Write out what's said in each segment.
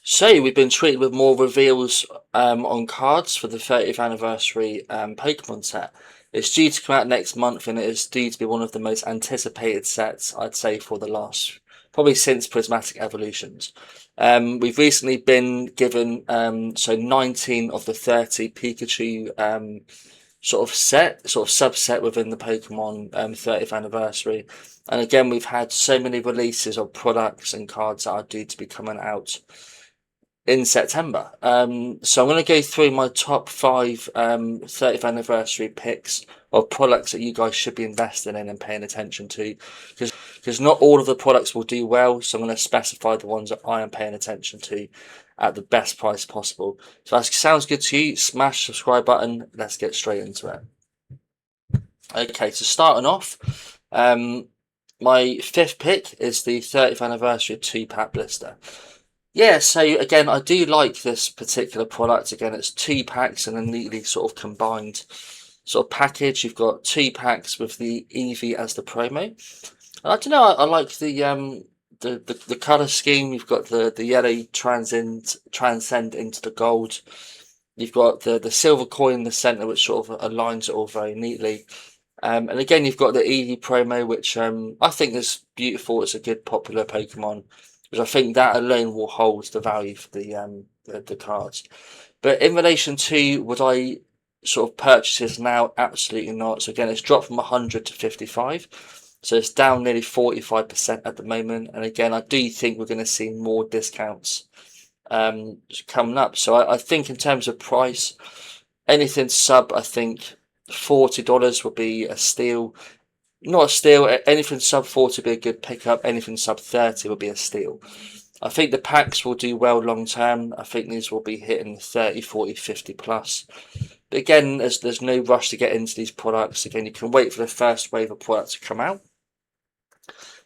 So we've been treated with more reveals on cards for the 30th anniversary Pokemon set. It's due to come out next month, and it is due to be one of the most anticipated sets, I'd say, for the last probably since Prismatic Evolutions. We've recently been given 19 of the 30 Pikachu sort of subset within the Pokemon 30th anniversary. And again, we've had so many releases of products and cards that are due to be coming out in September. So I'm going to go through my top five 30th anniversary picks of products that you guys should be investing in and paying attention to, because not all of the products will do well. So I'm going to specify the ones that I am paying attention to at the best price possible. So if that sounds good to you, smash the subscribe button. Let's get straight into it. Okay, so starting off, my fifth pick is the 30th anniversary 2-pack blister. Yeah, so again, I do like this particular product. Again, it's 2 packs and a neatly sort of combined sort of package. You've got 2 packs with the Eevee as the promo. And I don't know, I like the color scheme. You've got the yellow transcend into the gold. You've got the silver coin in the center, which sort of aligns it all very neatly. And again, you've got the Eevee promo, which I think is beautiful. It's a good popular Pokemon, which I think that alone will hold the value for the cards. But in relation to would I sort of purchase this now, absolutely not. So again, it's dropped from 100 to 55. So it's down nearly 45% at the moment. And again, I do think we're going to see more discounts coming up. So I think in terms of price, anything sub, I think $40 would be a steal. Not a steal. Anything sub 40 would be a good pickup. Anything sub 30 would be a steal. I think the packs will do well long term. I think these will be hitting 30, 40, 50 plus. But again, there's no rush to get into these products. Again, you can wait for the first wave of products to come out,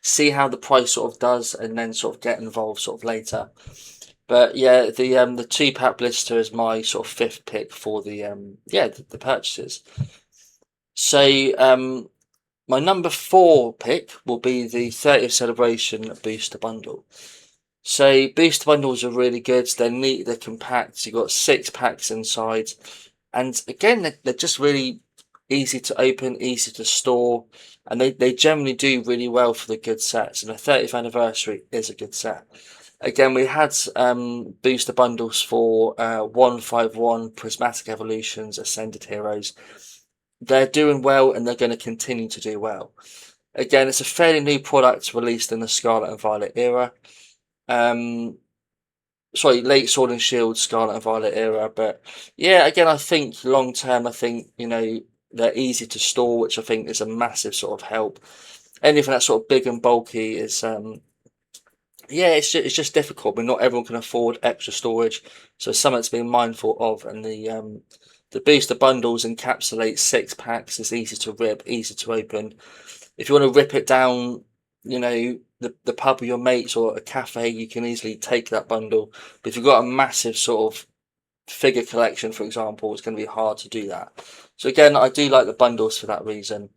see how the price sort of does, and then sort of get involved sort of later. But yeah, the 2-pack blister is my sort of fifth pick for the purchases. So my number 4 pick will be the 30th celebration booster bundle. So booster bundles are really good. They're neat, they're compact. You've got 6 packs inside, and again, they're just really easy to open, easy to store, and they generally do really well for the good sets. And the 30th anniversary is a good set. Again, we had booster bundles for 151 Prismatic Evolutions, Ascended Heroes. They're doing well, and they're going to continue to do well. Again, it's a fairly new product released in the Scarlet and Violet era. Late Sword and Shield, Scarlet and Violet era. But yeah, again, I think long term, I think, they're easy to store, which I think is a massive sort of help. Anything that's sort of big and bulky is, it's just difficult, but not everyone can afford extra storage. So something to be mindful of. And the booster bundles encapsulate 6 packs. It's easy to rip, easy to open. If you want to rip it down, the pub with your mates or a cafe, you can easily take that bundle. But if you've got a massive sort of figure collection, for example, it's going to be hard to do that. So again, I do like the bundles for that reason.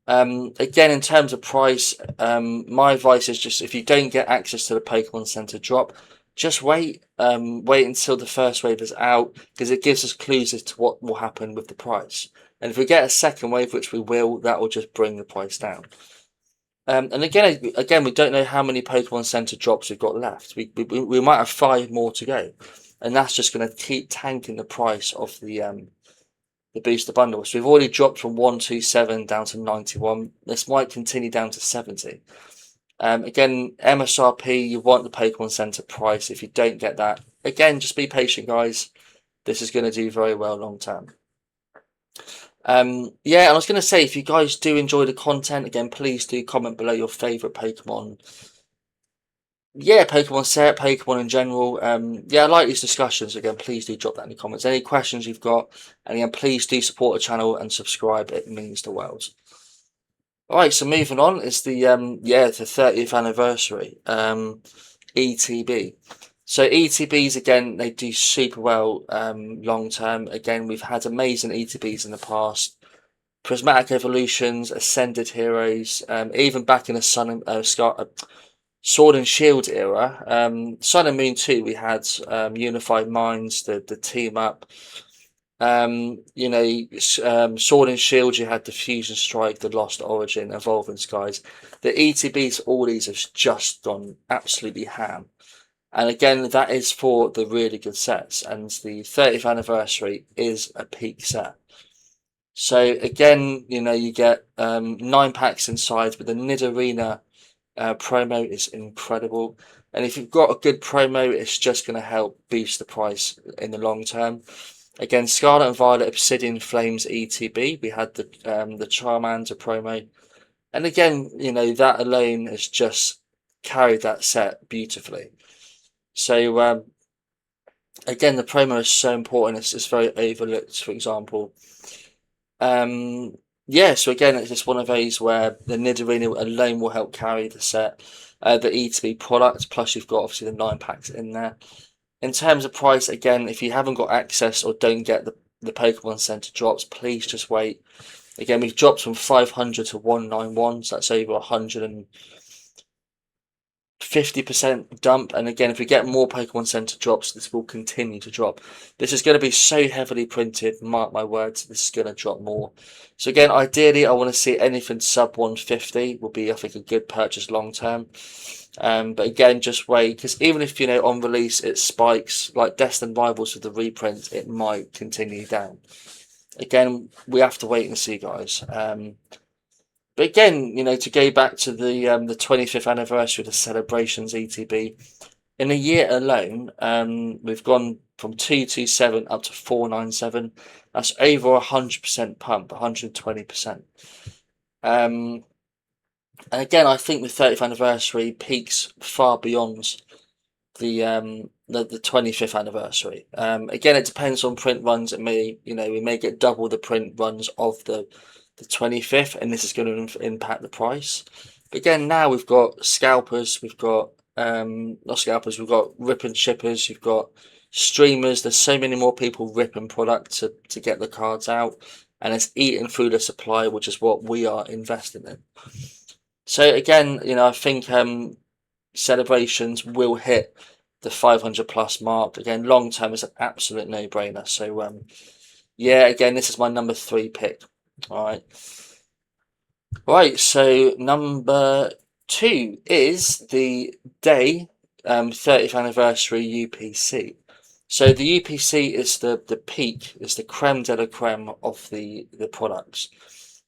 Again, in terms of price, my advice is just if you don't get access to the Pokemon Center drop, just wait. Wait until the first wave is out, because it gives us clues as to what will happen with the price. And if we get a second wave, which we will, that will just bring the price down. And again, we don't know how many Pokemon Center drops we've got left. We might have 5 more to go, and that's just going to keep tanking the price of the booster bundle. So we've already dropped from 127 down to 91. This might continue down to 70. Again, MSRP, you want the Pokemon Center price. If you don't get that, again, just be patient, guys. This is going to do very well long term. And I was going to say, if you guys do enjoy the content, again, please do comment below your favorite Pokemon. Pokemon set, Pokemon in general. I like these discussions. Again, please do drop that in the comments. Any questions you've got, and again, please do support the channel and subscribe. It means the world. Alright, so moving on is the 30th anniversary ETB. So ETBs, again, they do super well long term. Again, we've had amazing ETBs in the past. Prismatic Evolutions, Ascended Heroes, even back in the Sword and Shield era, Sun and Moon 2, we had Unified Minds, the team up. Sword and Shield, you had the Fusion Strike, the Lost Origin, Evolving Skies. The ETBs, all these have just gone absolutely ham. And again, that is for the really good sets, and the 30th anniversary is a peak set. So again, you get 9 packs inside, but the Nidorina promo is incredible. And if you've got a good promo, it's just going to help boost the price in the long term. Again, Scarlet and Violet Obsidian Flames ETB. We had the Charmander promo. And again, that alone has just carried that set beautifully. So again, the promo is so important. It's very overlooked, for example. So again, it's just one of those where the Nidorina alone will help carry the set. The ETB product, plus you've got obviously the 9 packs in there. In terms of price, again, if you haven't got access or don't get the Pokemon Center drops, please just wait. Again, we've dropped from 500 to 191, so that's over 150% dump. And again, if we get more Pokemon Center drops, this will continue to drop. This is going to be so heavily printed, mark my words, this is going to drop more. So again, ideally, I want to see anything sub 150 will be, I think, a good purchase long term. But again, just wait, because even if, on release it spikes, like Destined Rivals with the reprint, it might continue down. Again, we have to wait and see, guys. But again, to go back to the 25th anniversary of the Celebrations ETB, in a year alone, we've gone from 227 up to 497. That's over 100% pump, 120%. And again, I think the 30th anniversary peaks far beyond the 25th anniversary. Again, it depends on print runs. It may, we may get double the print runs of the 25th, and this is going to impact the price. But again, now we've got scalpers, we've got not scalpers, we've got ripping shippers, you've got streamers. There's so many more people ripping product to get the cards out, and it's eating through the supply, which is what we are investing in. So again, I think Celebrations will hit the 500 plus mark. Again, long term is an absolute no-brainer. So yeah, again, this is my number 3 pick. All right, so number 2 is the Day 30th anniversary UPC. So the UPC is the peak, is the creme de la creme of the products.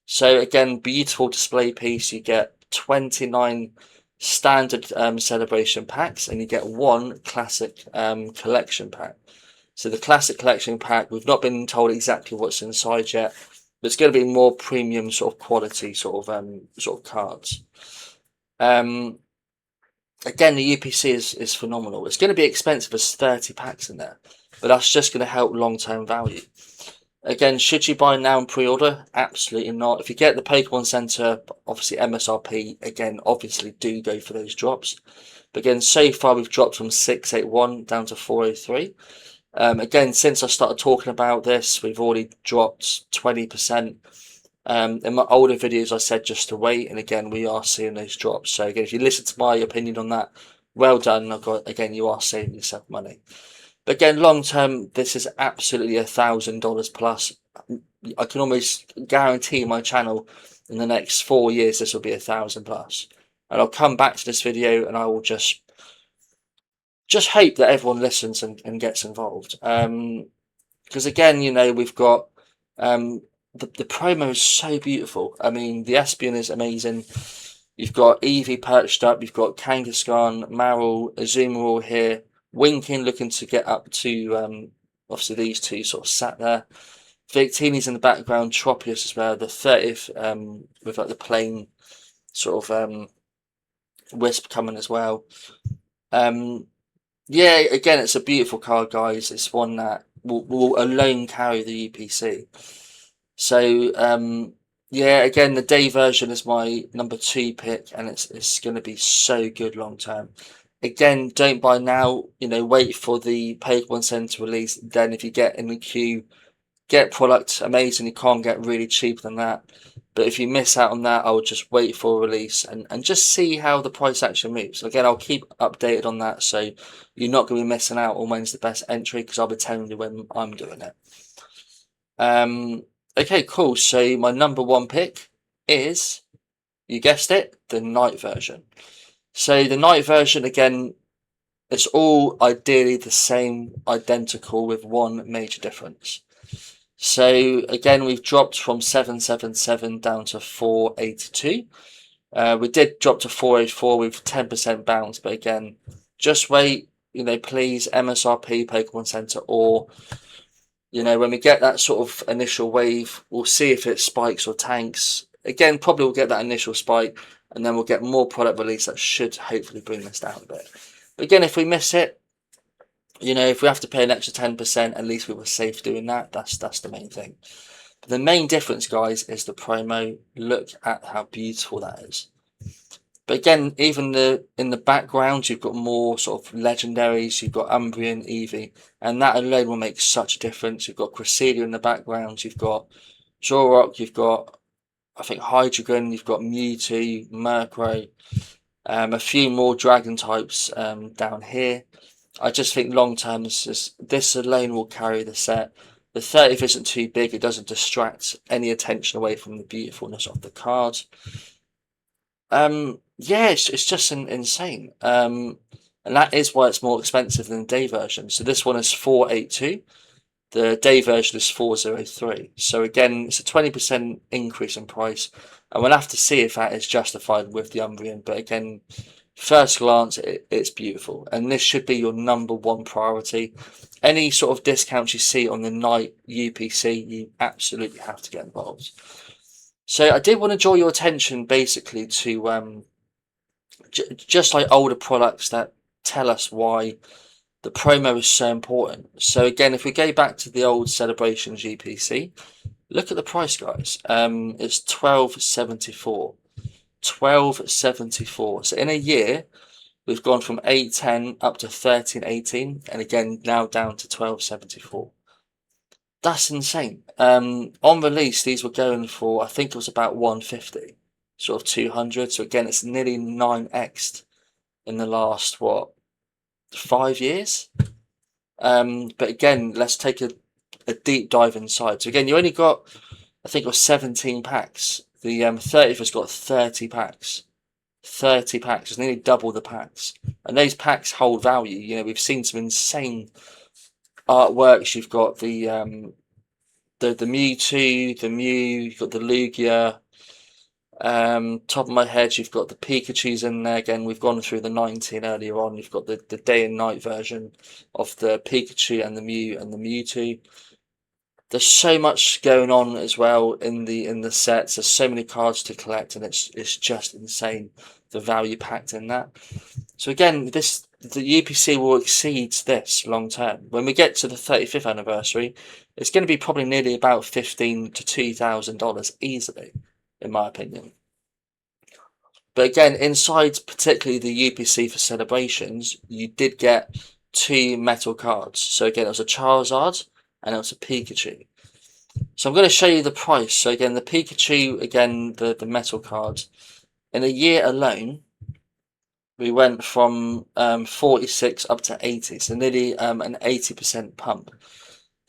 So again, beautiful display piece. You get 29 standard celebration packs, and you get 1 classic collection pack. So the classic collection pack, we've not been told exactly what's inside yet, but it's going to be more premium sort of quality sort of cards. Again, the UPC is phenomenal. It's going to be expensive. There's 30 packs in there, but that's just going to help long-term value. Again, should you buy now and pre-order? Absolutely not. If you get the Pokemon Center, obviously MSRP, again, obviously do go for those drops. But again, so far we've dropped from 681 down to 403. Again, since I started talking about this, we've already dropped 20%. In my older videos, I said just to wait, and again, we are seeing those drops. So again, if you listen to my opinion on that, well done. Again, you are saving yourself money. But again, long term, this is absolutely $1,000 plus. I can almost guarantee my channel in the next 4 years this will be $1,000 plus. And I'll come back to this video and I will just hope that everyone listens and gets involved. Because again, we've got the promo is so beautiful. I mean, the Espeon is amazing. You've got Eevee perched up. You've got Kangaskhan, Marill, Azumarill here. Winking, looking to get up to, obviously these two sort of sat there. Victini's in the background, Tropius as well, the 30th, with like the plain sort of Wisp coming as well. Yeah, again, it's a beautiful card, guys. It's one that will alone carry the UPC. So, yeah, again, the Day version is my number 2 pick, and it's going to be so good long term. Again, don't buy now, wait for the Pokemon Center release. Then if you get in the queue, get product amazing. You can't get really cheaper than that. But if you miss out on that, I would just wait for a release and just see how the price actually moves. Again, I'll keep updated on that, so you're not going to be missing out on when's the best entry, because I'll be telling you when I'm doing it. Okay, cool. So my number one pick is, you guessed it, the night version. So the night version, again, it's all ideally the same, identical, with one major difference. So again, we've dropped from 777 down to 482. We did drop to 484 with 10% bounce, but again, just wait, please, MSRP, Pokemon Center, or, when we get that sort of initial wave, we'll see if it spikes or tanks. Again, probably we'll get that initial spike, and then we'll get more product release that should hopefully bring this down a bit. But again, if we miss it, if we have to pay an extra 10%, at least we were safe doing that. That's the main thing. But the main difference, guys, is the promo. Look at how beautiful that is. But again, even in the background, you've got more sort of legendaries. You've got Umbreon, Eevee, and that alone will make such a difference. You've got Cresselia in the background. You've got Zoroark. You've got, I think, Hydreigon. You've got Mewtwo, Murkrow, a few more Dragon types down here. I just think long term, this alone will carry the set. The 30th isn't too big. It doesn't distract any attention away from the beautifulness of the card. Yeah, it's just insane. And that is why it's more expensive than the day version. So this one is 482. The day version is 403. So again, it's a 20% increase in price. And we'll have to see if that is justified with the Umbreon. But again, first glance, it's beautiful. And this should be your number one priority. Any sort of discounts you see on the night UPC, you absolutely have to get involved. So I did want to draw your attention basically to just like older products that tell us why the promo is so important. So again, if we go back to the old Celebrations UPC, look at the price, guys. It's $12.74. $12.74. So in a year, we've gone from $8.10 up to $13.18, and again now down to $12.74. That's insane. On release, these were going for, I think it was about $150, sort of $200. So again, it's nearly 9x'd in the last 5 years. But again, let's take a deep dive inside. So again, you only got, I think it was 17 packs. The 30th has got 30 packs. 30 packs. It's nearly double the packs. And those packs hold value. We've seen some insane artworks. You've got the Mewtwo, the Mew, you've got the Lugia. Top of my head, you've got the Pikachu's in there. Again, we've gone through the 19 earlier on. You've got the day and night version of the Pikachu and the Mew and the Mewtwo. There's so much going on as well in the sets. There's so many cards to collect, and it's just insane the value packed in that. So again, the UPC will exceed this long term. When we get to the 35th anniversary, it's going to be probably nearly about $1,500 to $2,000 easily, in my opinion. But again, inside particularly the UPC for Celebrations, you did get 2 metal cards. So again, it was a Charizard and it was a Pikachu. So I'm going to show you the price. So again, the Pikachu, again, the metal card, in a year alone, we went from 46 up to 80, so nearly an 80% pump.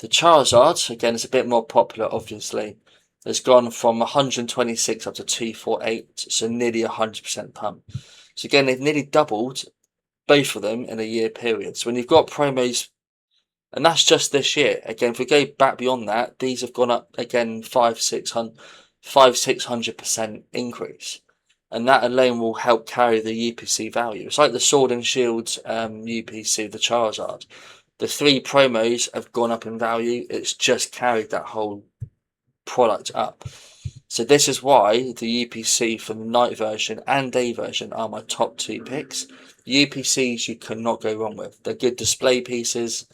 The Charizard, again, is a bit more popular, obviously, has gone from 126 up to 248, so nearly 100% pump. So again, they've nearly doubled both of them in a year period. So when you've got promos, and that's just this year. Again, if we go back beyond that, these have gone up again 500-600% increase. And that alone will help carry the UPC value. It's like the Sword and Shield UPC, the Charizard. The 3 promos have gone up in value. It's just carried that whole product up. So this is why the UPC for the night version and day version are my top 2 picks. UPCs you cannot go wrong with. They're good display pieces.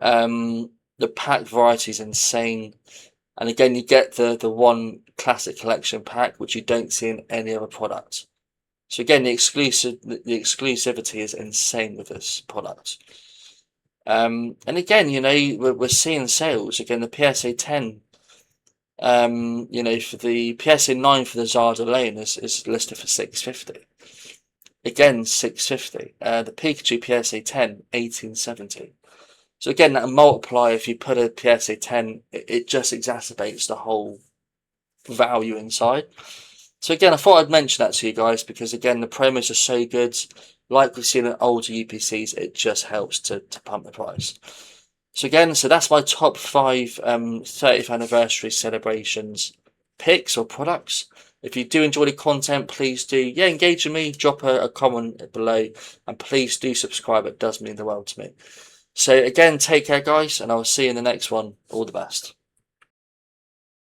The pack variety is insane. And again, you get the one classic collection pack, which you don't see in any other product. So again, the exclusivity is insane with this product. And again, we're seeing sales. Again, the PSA 10 You know, for the PSA 9 for the Zarda Lane is listed for 650. Again, 650. The Pikachu PSA 10, 1870. So again, that multiplier, if you put a PSA 10, it just exacerbates the whole value inside. So again, I thought I'd mention that to you guys because again, the promos are so good. Like we've seen in older UPCs, it just helps to pump the price. So again, so that's my top 5 30th anniversary celebrations picks or products. If you do enjoy the content, please do engage with me, drop a comment below, and please do subscribe. It does mean the world to me. So again, take care guys, and I'll see you in the next one. All the best.